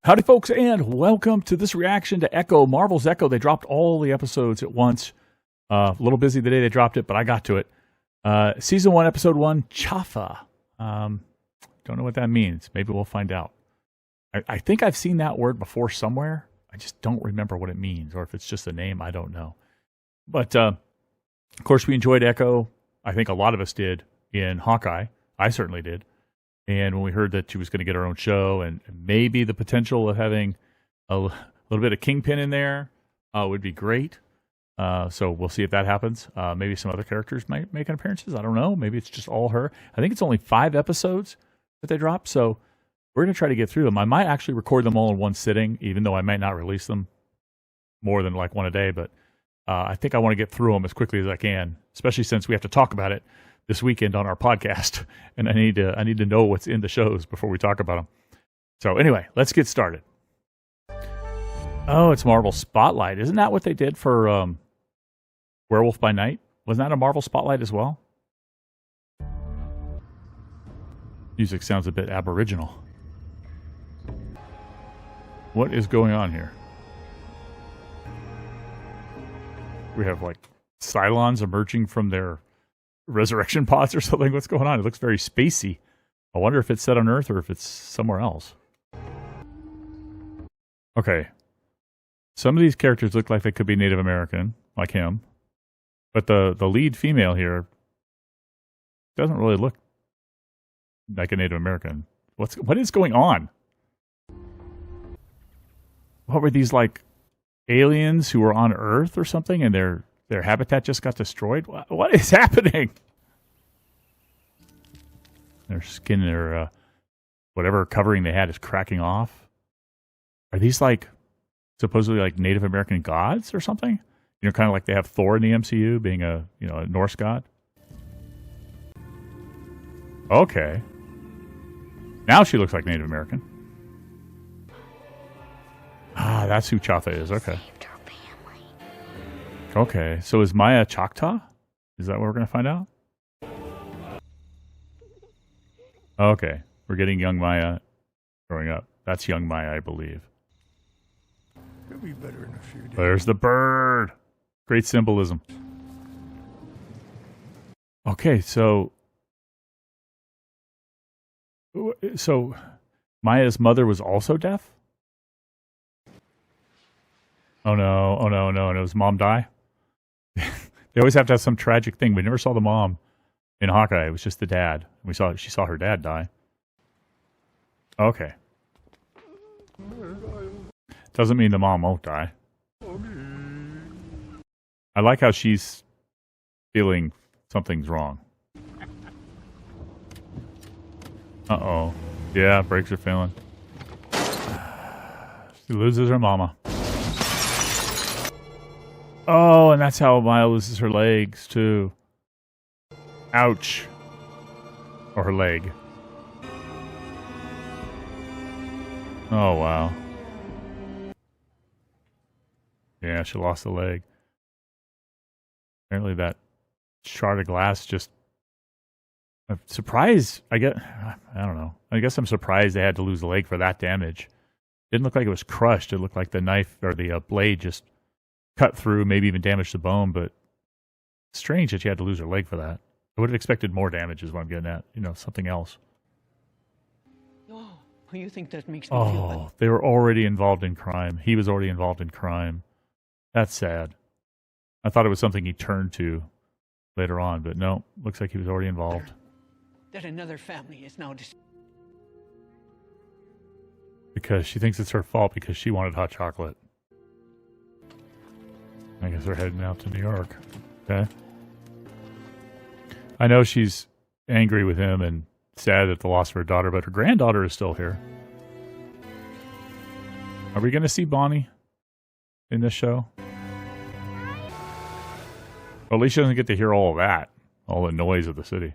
Howdy, folks, and welcome to this reaction to Echo, Marvel's Echo. They dropped all the episodes at once. A little busy the day they dropped it, but I got to it. Season 1, Episode 1, Chafa. Don't know what that means. Maybe we'll find out. I think I've seen that word before somewhere. I just don't remember what it means, or if it's just a name, I don't know. But, of course, we enjoyed Echo. I think a lot of us did in Hawkeye. I certainly did. And when we heard that she was going to get her own show and maybe the potential of having a little bit of Kingpin in there would be great. So we'll see if that happens. Maybe some other characters might make an appearances. I don't know. Maybe it's just all her. I think it's only 5 episodes that they dropped. So we're going to try to get through them. I might actually record them all in one sitting, even though I might not release them more than like one a day. But I think I want to get through them as quickly as I can, especially since we have to talk about it this weekend on our podcast, and I need to know what's in the shows before we talk about them. So anyway, let's get started. Oh, it's Marvel Spotlight. Isn't that what they did for Werewolf by Night? Wasn't that a Marvel Spotlight as well? Music sounds a bit aboriginal. What is going on here? We have like Cylons emerging from their resurrection pods or something. What's going on? It looks very spacey. I wonder if it's set on Earth or if it's somewhere else. Okay. Some of these characters look like they could be Native American, like him. But the lead female here doesn't really look like a Native American. What is going on? What were these, like aliens who were on Earth or something and their habitat just got destroyed? What is happening? Their skin, their whatever covering they had is cracking off. Are these like supposedly like Native American gods or something? You know, kind of like they have Thor in the MCU being a Norse god. Okay. Now she looks like Native American. Ah, that's who Chafa is. Okay. Okay, so is Maya Choctaw? Is that what we're going to find out? Okay, we're getting young Maya growing up. That's young Maya, I believe. It'll be better in a few days. There's the bird. Great symbolism. Okay, so Maya's mother was also deaf? Oh no, oh no, no, no. Does mom die? They always have to have some tragic thing. We never saw the mom in Hawkeye. It was just the dad. She saw her dad die. Okay. Doesn't mean the mom won't die. I like how she's feeling something's wrong. Uh-oh. Yeah, brakes are failing. She loses her mama. Oh, and that's how Maya loses her legs, too. Ouch. Or her leg. Oh, wow. Yeah, she lost a leg. Apparently that shard of glass just... I'm surprised. I don't know. I guess I'm surprised they had to lose a leg for that damage. Didn't look like it was crushed. It looked like the knife or the blade just cut through, maybe even damaged the bone, but strange that she had to lose her leg for that. I would have expected more damage is what I'm getting at. You know, something else. Oh, you think that makes me feel bad? Oh, they were already involved in crime. He was already involved in crime. That's sad. I thought it was something he turned to later on, but no, looks like he was already involved. That another family is now Because she thinks it's her fault because she wanted hot chocolate. I guess they're heading out to New York. Okay. I know she's angry with him and sad at the loss of her daughter, but her granddaughter is still here. Are we going to see Bonnie in this show? Well, at least she doesn't get to hear all of that. All the noise of the city.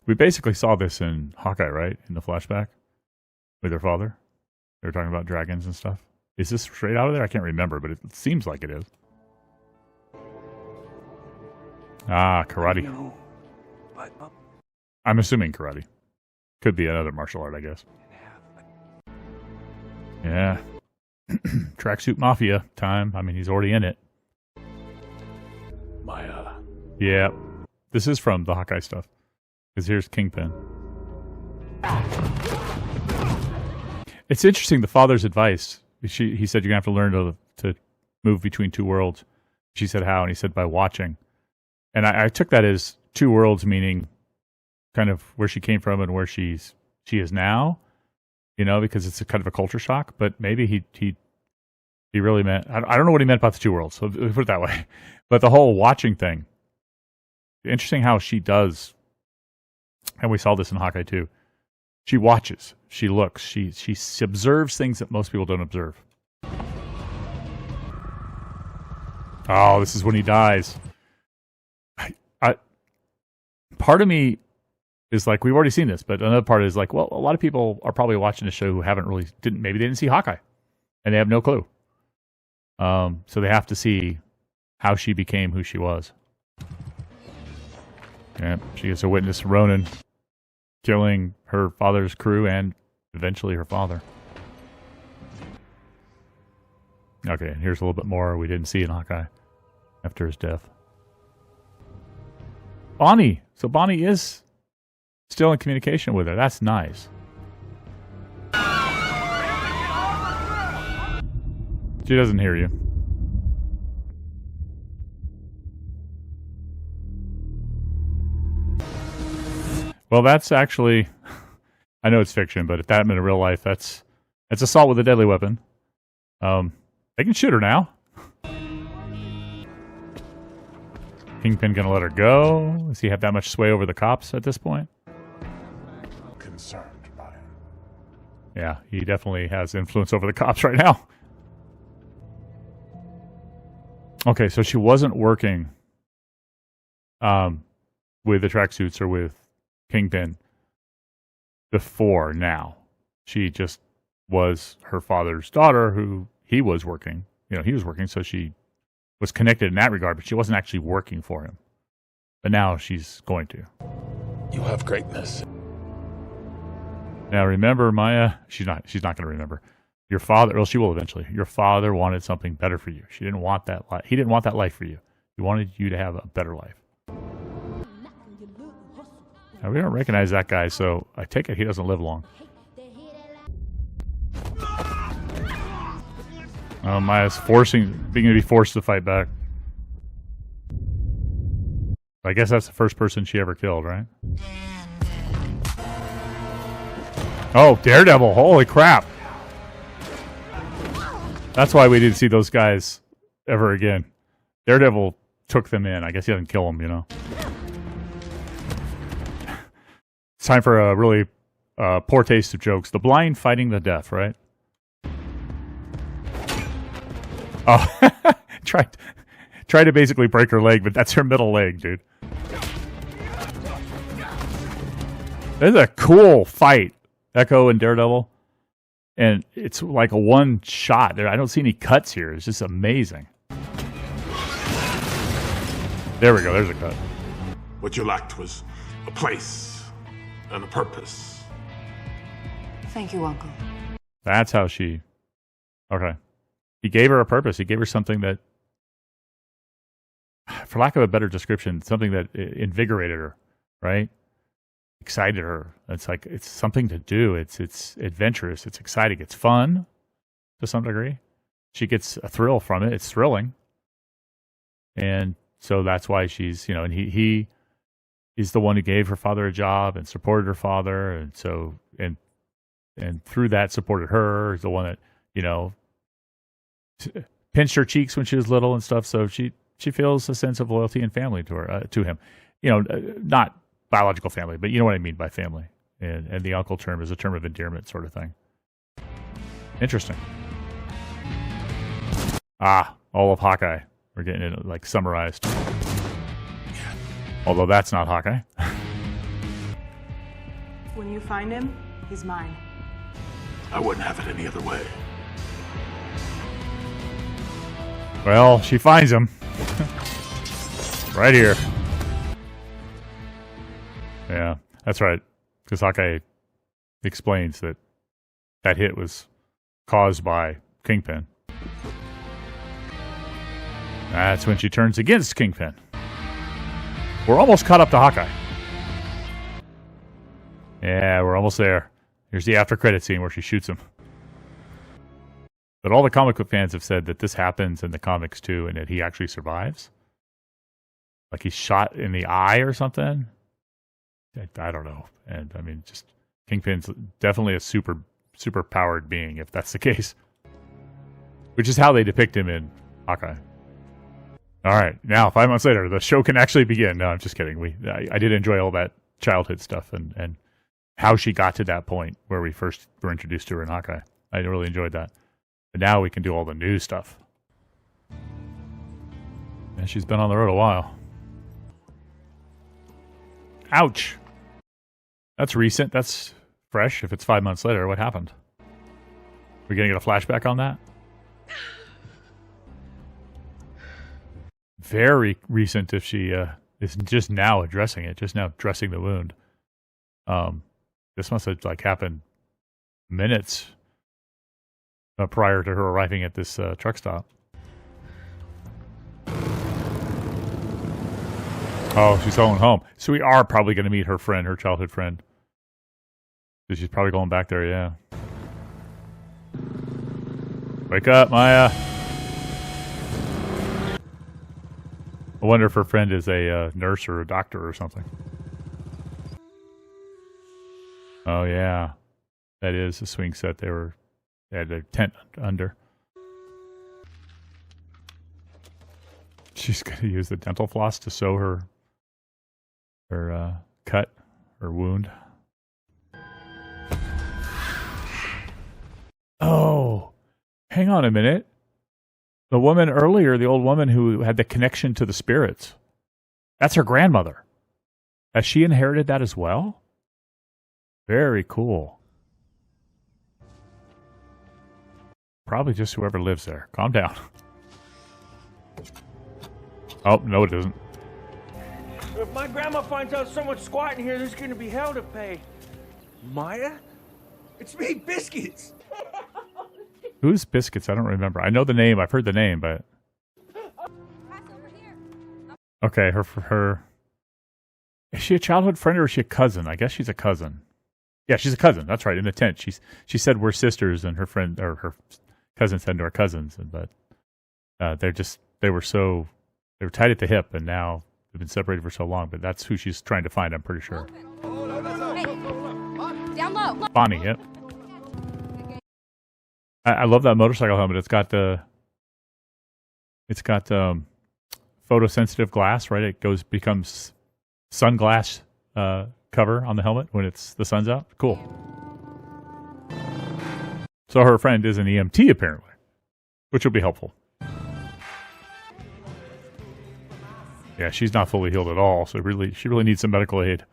We basically saw this in Hawkeye, right? In the flashback? With her father? They were talking about dragons and stuff. Is this straight out of there? I can't remember, but it seems like it is. Ah, karate. No, but I'm assuming karate. Could be another martial art, I guess. Yeah. Tracksuit Mafia time. I mean, he's already in it. Maya. Yeah. This is from the Hawkeye stuff. Because here's Kingpin. It's interesting, the father's advice. He said you're going to have to learn to move between two worlds. She said how, and he said by watching. And I took that as two worlds, meaning kind of where she came from and where she is now, you know, because it's a kind of a culture shock. But maybe he really meant, I don't know what he meant about the two worlds, so put it that way. But the whole watching thing, interesting how she does, and we saw this in Hawkeye too. She watches, she looks, she observes things that most people don't observe. Oh, this is when he dies. Part of me is like, we've already seen this, but another part is like, well, a lot of people are probably watching the show who maybe they didn't see Hawkeye, and they have no clue. So they have to see how she became who she was. Yeah, she gets to witness Ronan killing her father's crew and eventually her father. Okay, and here's a little bit more we didn't see in Hawkeye after his death. Bonnie! So Bonnie is still in communication with her. That's nice. She doesn't hear you. Well, that's actually... I know it's fiction, but if that happened in real life, that's assault with a deadly weapon. They can shoot her now. Kingpin gonna let her go? Does he have that much sway over the cops at this point? Concerned about him. Yeah, he definitely has influence over the cops right now. Okay, so she wasn't working with the tracksuits or with Kingpin before now. She just was her father's daughter who he was working. You know, he was working, so she was connected in that regard, but she wasn't actually working for him. But now she's going to. You have greatness. Now remember, Maya, she's not going to remember. Your father, well, she will eventually. Your father wanted something better for you. She didn't want that life. He didn't want that life for you. He wanted you to have a better life. Now, we don't recognize that guy, so I take it he doesn't live long. Maya's being to be forced to fight back. I guess that's the first person she ever killed, right? Oh, Daredevil! Holy crap! That's why we didn't see those guys ever again. Daredevil took them in. I guess he doesn't kill them, you know. It's time for a really poor taste of jokes. The blind fighting the deaf, right? Oh, tried to basically break her leg, but that's her middle leg, dude. This is a cool fight, Echo and Daredevil. And it's like a one shot. I don't see any cuts here. It's just amazing. There we go. There's a cut. What you lacked was a place and a purpose. Thank you, Uncle. That's how she... Okay. He gave her a purpose. He gave her something that, for lack of a better description, something that invigorated her, right? Excited her. It's like, it's something to do. It's adventurous. It's exciting. It's fun to some degree. She gets a thrill from it. It's thrilling. And so that's why she's, you know, and he's the one who gave her father a job and supported her father. And so, and through that supported her. He's the one that, you know, pinched her cheeks when she was little and stuff. So she feels a sense of loyalty and family to her, to him. You know, not biological family, but you know what I mean by family. And the uncle term is a term of endearment sort of thing. Interesting. All of Hawkeye. We're getting it like summarized. Although that's not Hawkeye. When you find him, he's mine. I wouldn't have it any other way. Well, she finds him. Right here. Yeah, that's right. Because Hawkeye explains that that hit was caused by Kingpin. That's when she turns against Kingpin. We're almost caught up to Hawkeye. Yeah, we're almost there. Here's the after credit scene where she shoots him. But all the comic book fans have said that this happens in the comics too, and that he actually survives. Like he's shot in the eye or something. I don't know. And I mean, just Kingpin's definitely a super powered being if that's the case. Which is how they depict him in Hawkeye. All right, now 5 months later, the show can actually begin. No, I'm just kidding. I did enjoy all that childhood stuff and how she got to that point where we first were introduced to her in Hawkeye. I really enjoyed that. But now we can do all the new stuff. And she's been on the road a while. Ouch. That's recent. That's fresh. If it's 5 months later, what happened? We're going to get a flashback on that? Very recent if she is just now addressing it, just now dressing the wound. This must have happened minutes prior to her arriving at this truck stop. Oh, she's going home. So we are probably going to meet her friend, her childhood friend. So she's probably going back there, yeah. Wake up, Maya. I wonder if her friend is a nurse or a doctor or something. Oh, yeah. That is a swing set. They had a tent under. She's going to use the dental floss to sew her cut, her wound. Oh, hang on a minute. The woman earlier, the old woman who had the connection to the spirits, that's her grandmother. Has she inherited that as well? Very cool. Probably just whoever lives there. Calm down. Oh, no it isn't. If my grandma finds out someone's squatting here, there's going to be hell to pay. Maya? It's me, Biscuits! Who's Biscuits? I don't remember. I know the name. I've heard the name, but... Okay, her... Is she a childhood friend or is she a cousin? I guess she's a cousin. Yeah, she's a cousin. That's right. In the tent, she said we're sisters, and her friend or her cousin said we're cousins. But they were tied at the hip, and now they've been separated for so long. But that's who she's trying to find. I'm pretty sure. Hey, down low. Bonnie. Yep. I love that motorcycle helmet. It's got photosensitive glass, right? It becomes sunglass cover on the helmet when the sun's out. Cool. So her friend is an EMT apparently, which will be helpful. Yeah, she's not fully healed at all, so she really needs some medical aid.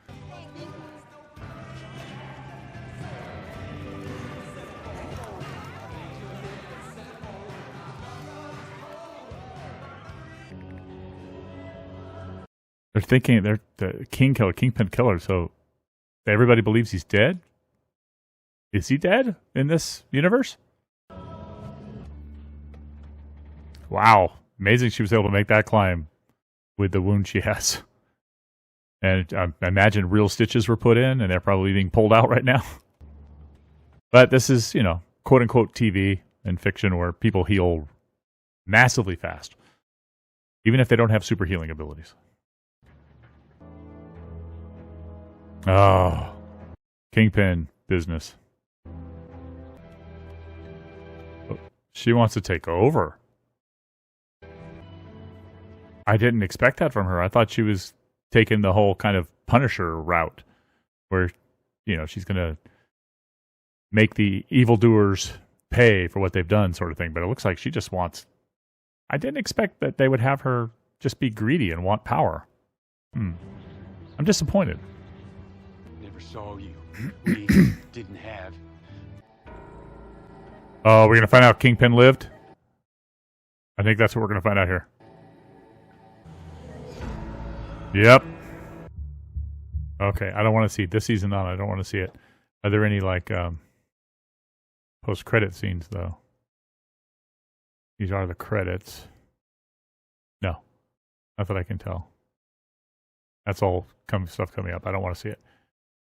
They're thinking they're the Kingpin killer, so everybody believes he's dead? Is he dead in this universe? Wow. Amazing she was able to make that climb with the wound she has. And I imagine real stitches were put in, and they're probably being pulled out right now. But this is, quote-unquote TV and fiction where people heal massively fast, even if they don't have super healing abilities. Oh, Kingpin business. She wants to take over. I didn't expect that from her. I thought she was taking the whole kind of Punisher route where, she's going to make the evildoers pay for what they've done sort of thing. But it looks like she just wants... I didn't expect that they would have her just be greedy and want power. I'm disappointed. Never saw you. We didn't have. Oh, we're going to find out Kingpin lived? I think that's what we're going to find out here. Yep. Okay, I don't want to see it. This season on, I don't want to see it. Are there any like post-credit scenes though? These are the credits. No, not that I can tell. That's all stuff coming up. I don't want to see it.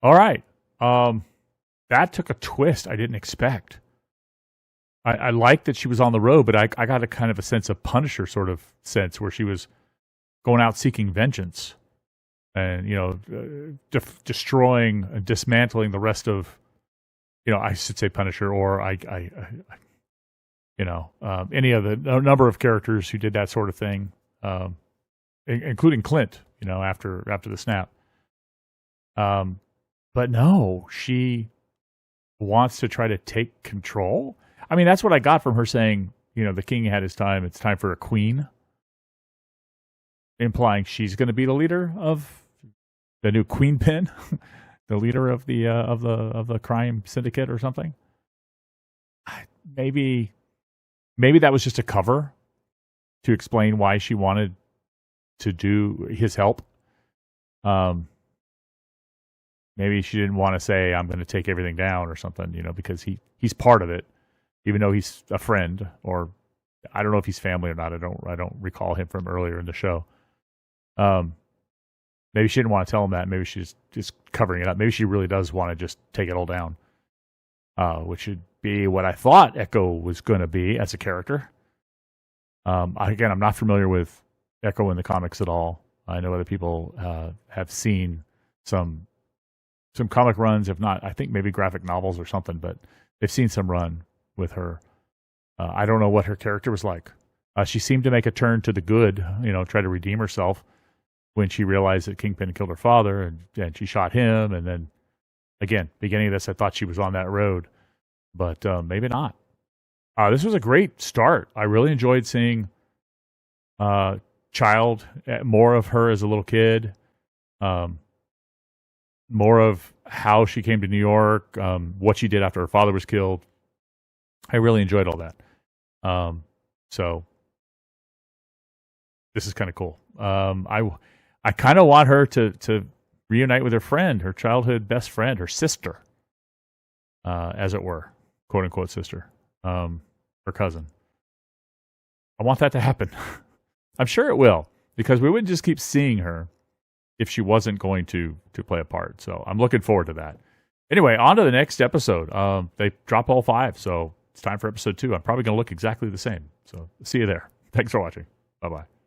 All right. That took a twist I didn't expect. I like that she was on the road, but I got a kind of a sense of Punisher sort of sense where she was going out seeking vengeance and, destroying and dismantling the rest of, I should say Punisher, or any of the number of characters who did that sort of thing, including Clint, after the snap. But no, she wants to try to take control. I mean, that's what I got from her saying, the king had his time. It's time for a queen, implying she's going to be the leader of the new queen pin, the leader of the crime syndicate or something. Maybe that was just a cover to explain why she wanted to do his help. Maybe she didn't want to say, I'm going to take everything down or something, because he's part of it, even though he's a friend, or I don't know if he's family or not. I don't recall him from earlier in the show. Maybe she didn't want to tell him that. Maybe she's just covering it up. Maybe she really does want to just take it all down, which would be what I thought Echo was going to be as a character. Again, I'm not familiar with Echo in the comics at all. I know other people have seen some comic runs, if not, I think maybe graphic novels or something, but they've seen some run with her. I don't know what her character was like. She seemed to make a turn to the good, try to redeem herself when she realized that Kingpin killed her father, and she shot him. And then, again, beginning of this, I thought she was on that road, but maybe not. This was a great start. I really enjoyed seeing Child, more of her as a little kid, more of how she came to New York, what she did after her father was killed. I really enjoyed all that. So this is kind of cool. I kind of want her to reunite with her friend, her childhood best friend, her sister, as it were, quote unquote sister, her cousin. I want that to happen. I'm sure it will, because we wouldn't just keep seeing her if she wasn't going to play a part. So I'm looking forward to that. Anyway, on to the next episode. They drop all 5, so it's time for episode 2. I'm probably going to look exactly the same. So see you there. Thanks for watching. Bye-bye.